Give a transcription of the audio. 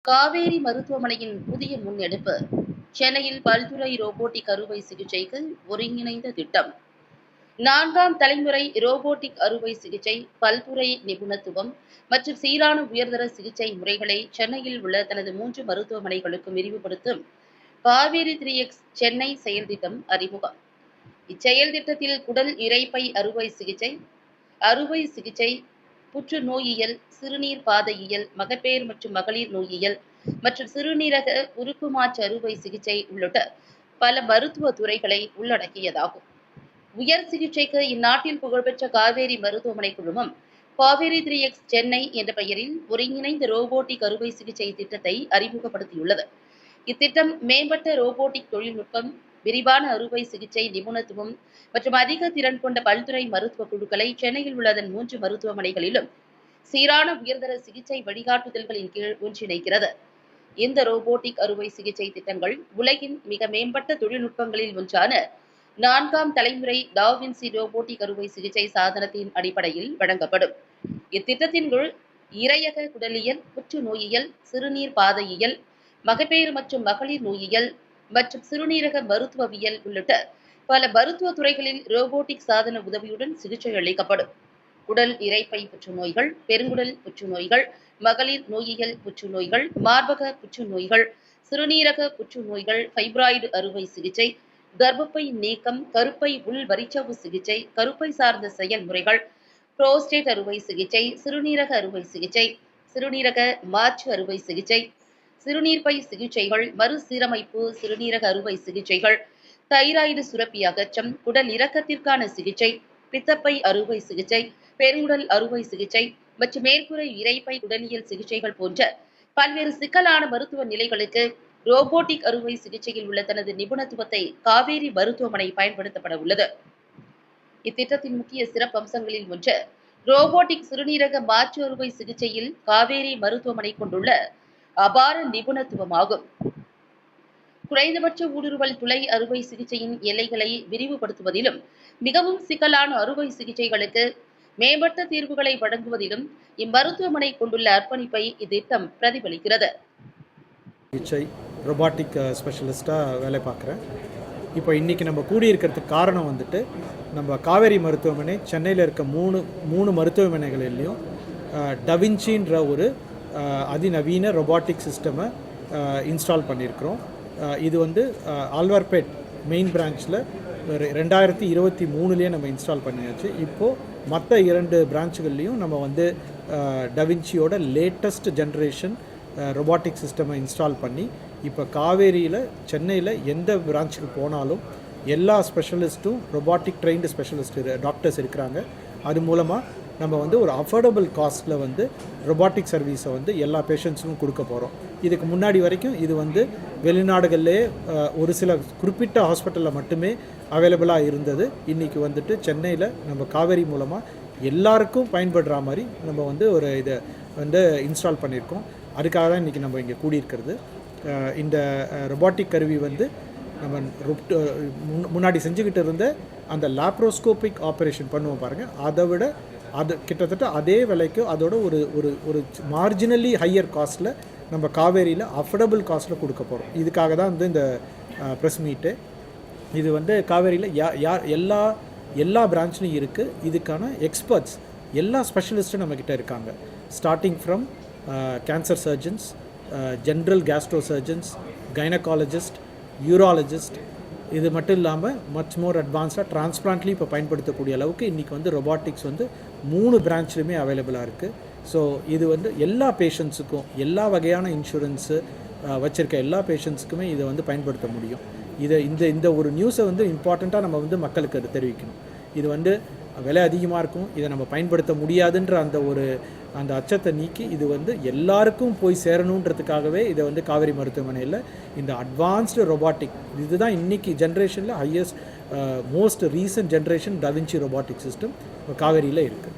காவேரி மருத்துவமனையின் புதிய முன்னெடுப்பு. சென்னையில் பல்துறை ரோபோட்டிக் அறுவை சிகிச்சைக்கு ஒருங்கிணைந்த திட்டம். 4ஆம் தலைமுறை ரோபோட்டிக் அறுவை சிகிச்சை, பல்துறை நிபுணத்துவம் மற்றும் சீரான உயர்தர சிகிச்சை முறைகளை சென்னையில் உள்ள தனது 3 மருத்துவமனைகளுக்கும் விரிவுபடுத்தும் காவேரி 3X சென்னை செயல் திட்டம் அறிமுகம். இச்செயல் திட்டத்தில் குடல் இரைப்பை அறுவை சிகிச்சை, புற்றுநோயியல், சிறுநீர் பாதையியல், மகப்பேறு மற்றும் மகளிர் நோயியல் மற்றும் சிறுநீரக உறுப்பு மாற்று அறுவை சிகிச்சை உள்ளிட்ட பல மருத்துவ துறைகளை உள்ளடக்கியதாகும். உயர் சிகிச்சைக்கு இந்நாட்டில் புகழ்பெற்ற காவேரி மருத்துவமனை குழுமம் காவேரி 3X சென்னை என்ற பெயரில் ஒருங்கிணைந்த ரோபோட்டிக் அறுவை சிகிச்சை திட்டத்தை அறிமுகப்படுத்தியுள்ளது. இத்திட்டம் மேம்பட்ட ரோபோட்டிக் தொழில்நுட்பம், விரிவான அறுவை சிகிச்சை நிபுணத்துவம் மற்றும் அதிக திறன் கொண்ட பல்துறை மருத்துவ குழுக்களை சென்னையில் உள்ள அதன் 3 மருத்துவமனைகளிலும் சீரான உயர்தர சிகிச்சை வழிகாட்டுதல்களின் கீழ் ஒன்றிணைக்கிறது. இந்த ரோபோட்டிக் அறுவை சிகிச்சை திட்டங்கள் உலகின் மிக மேம்பட்ட தொழில்நுட்பங்களில் ஒன்றான 4ஆம் தலைமுறை டாவின்சி ரோபோட்டிக் அறுவை சிகிச்சை சாதனத்தின் அடிப்படையில் வழங்கப்படும். இத்திட்டத்தின் கீழ் இரையக குடலியல், புற்றுநோயியல், சிறுநீர் பாதையியல், மகப்பேறு மற்றும் மகளிர் நோயியல் மற்றும் சிறுநீரக மருத்துவவியல் உள்ளிட்ட பல மருத்துவ துறைகளில் ரோபோட்டிக் சாதன உதவியுடன் சிகிச்சை அளிக்கப்படும். உடல் இரைப்பை புற்றுநோய்கள், பெருங்குடல் புற்றுநோய்கள், மகளிர் நோயியல் புற்றுநோய்கள், மார்பக புற்றுநோய்கள், சிறுநீரக புற்றுநோய்கள், ஃபைப்ராய்டு அறுவை சிகிச்சை, கர்ப்பப்பை நீக்கம், கருப்பை உள் வரிச்சவு சிகிச்சை, கருப்பை சார்ந்த செயல்முறைகள், புரோஸ்டேட் அறுவை சிகிச்சை, சிறுநீரக அறுவை சிகிச்சை, சிறுநீரக மாற்று அறுவை சிகிச்சை, சிறுநீர்ப்பை சிகிச்சைகள், மறுசீரமைப்பு சிறுநீரக அறுவை சிகிச்சைகள், தைராய்டு சுரப்பி அகற்றம், குடல் இறக்கத்திற்கான சிகிச்சை, பித்தப்பை அறுவை சிகிச்சை, பெருங்குடல் அறுவை சிகிச்சை மற்றும் மேற்கூரை இரைப்பை குடலியல் சிகிச்சைகள் போன்ற பல்வேறு சிக்கலான மருத்துவ நிலைகளுக்கு ரோபோட்டிக் அறுவை சிகிச்சையில் உள்ள தனது நிபுணத்துவத்தை காவேரி மருத்துவமனை பயன்படுத்தப்பட உள்ளது. இத்திட்டத்தின் முக்கிய சிறப்பம்சங்களில் ஒன்று ரோபோட்டிக் சிறுநீரக மாற்று அறுவை சிகிச்சையில் காவேரி மருத்துவமனை கொண்டுள்ள அபார நிபுணத்துவமாகும். குறைந்தபட்ச ஊடுருவல் துளை அறுவை சிகிச்சையின் எல்லைகளை விரிவுபடுத்துவதிலும், மிகவும் சிக்கலான அறுவை சிகிச்சைகளுக்கு மேம்பட்ட தீர்வுகளை வழங்குவதிலும் இம்மருத்துவமனை கொண்டுள்ள அர்ப்பணிப்பை இத்திட்டம் பிரதிபலிக்கிறது. சிகிச்சை ரோபாட்டிக் ஸ்பெஷலிஸ்டாக வேலை பார்க்குறேன். இப்போ இன்றைக்கி நம்ம கூடியிருக்கிறதுக்கு காரணம் வந்துட்டு, நம்ம காவேரி மருத்துவமனை சென்னையில் இருக்க மூணு மருத்துவமனைகளிலையும் டவின்சின்ற ஒரு அதிநவீன ரொபாட்டிக் சிஸ்டமை இன்ஸ்டால் பண்ணியிருக்கிறோம். இது வந்து ஆழ்வார்பேட் மெயின் பிரான்ச்சில் 2023 நம்ம இன்ஸ்டால் பண்ணியாச்சு. இப்போது மற்ற 2 பிரான்ச்சுகள்லேயும் நம்ம வந்து டவின்சியோட லேட்டஸ்ட் ஜென்ரேஷன் ரொபாட்டிக் சிஸ்டமை இன்ஸ்டால் பண்ணி, இப்போ காவேரியில் சென்னையில் எந்த பிரான்ச்சுக்கு போனாலும் எல்லா ஸ்பெஷலிஸ்ட்டும் ரொபாட்டிக் ட்ரெயின்டு ஸ்பெஷலிஸ்ட் டாக்டர்ஸ் இருக்கிறாங்க. அது மூலமாக நம்ம வந்து ஒரு அஃபோர்டபுள் காஸ்ட்டில் வந்து ரொபாட்டிக் சர்வீஸை வந்து எல்லா பேஷண்ட்ஸுக்கும் கொடுக்க போகிறோம். இதுக்கு முன்னாடி வரைக்கும் இது வந்து வெளிநாடுகளிலே ஒரு சில குறிப்பிட்ட ஹாஸ்பிட்டலில் மட்டுமே அவைலபிளாக இருந்தது. இன்றைக்கி வந்துட்டு சென்னையில் நம்ம காவேரி மூலமாக எல்லாருக்கும் பயன்படுற மாதிரி நம்ம வந்து ஒரு இதை வந்து இன்ஸ்டால் பண்ணியிருக்கோம். அதுக்காக தான் இன்றைக்கி நம்ம இங்கே கூடியிருக்கிறது. இந்த ரொபாட்டிக் கருவி வந்து நம்ம முன்னாடி செஞ்சுக்கிட்டு இருந்த அந்த லாப்ரோஸ்கோபிக் ஆப்ரேஷன் பண்ணுவோம் பாருங்கள், அதை விட அது கிட்டத்தட்ட அதே விலைக்கு அதோட ஒரு மார்ஜினலி ஹையர் காஸ்ட்டில் நம்ம காவேரியில் அஃபோர்டபுள் காஸ்ட்டில் கொடுக்க போகிறோம். இதுக்காக தான் வந்து இந்த ப்ரெஸ் மீட்டு. இது வந்து காவேரியில் எல்லா பிரான்ச்லையும் இருக்குது. இதுக்கான எக்ஸ்பர்ட்ஸ் எல்லா ஸ்பெஷலிஸ்ட்டும் நம்மக்கிட்ட இருக்காங்க. Starting from cancer surgeons, general Castro surgeons, gynaecologist, urologist, இது மட்டும் இல்லாமல் மச் மோர் அட்வான்ஸ்டாக டிரான்ஸ்பிளான்ட்லேயும் இப்போ பயன்படுத்தக்கூடிய அளவுக்கு இன்றைக்கி வந்து ரொபாட்டிக்ஸ் வந்து 3 பிரான்ச்லையுமே அவைலபிளாக இருக்குது. ஸோ இது வந்து எல்லா பேஷண்ட்ஸுக்கும், எல்லா வகையான இன்சூரன்ஸு வச்சுருக்க எல்லா பேஷண்ட்ஸுக்குமே இதை வந்து பயன்படுத்த முடியும். இந்த ஒரு நியூஸை வந்து இம்பார்ட்டண்ட்டாக நம்ம வந்து மக்களுக்கு அது தெரிவிக்கணும். இது வந்து விலை அதிகமாக இருக்கும், இதை நம்ம பயன்படுத்த முடியாதுன்ற அந்த அச்சத்தை நீக்கி இது வந்து எல்லாருக்கும் போய் சேரணுன்றதுக்காகவே இதை வந்து காவேரி மருத்துவமனையில் இந்த அட்வான்ஸ்டு ரொபாட்டிக், இதுதான் இன்றைக்கி ஜென்ரேஷனில் highest most recent generation da Vinci robotic system காவேரியில் இருக்குது.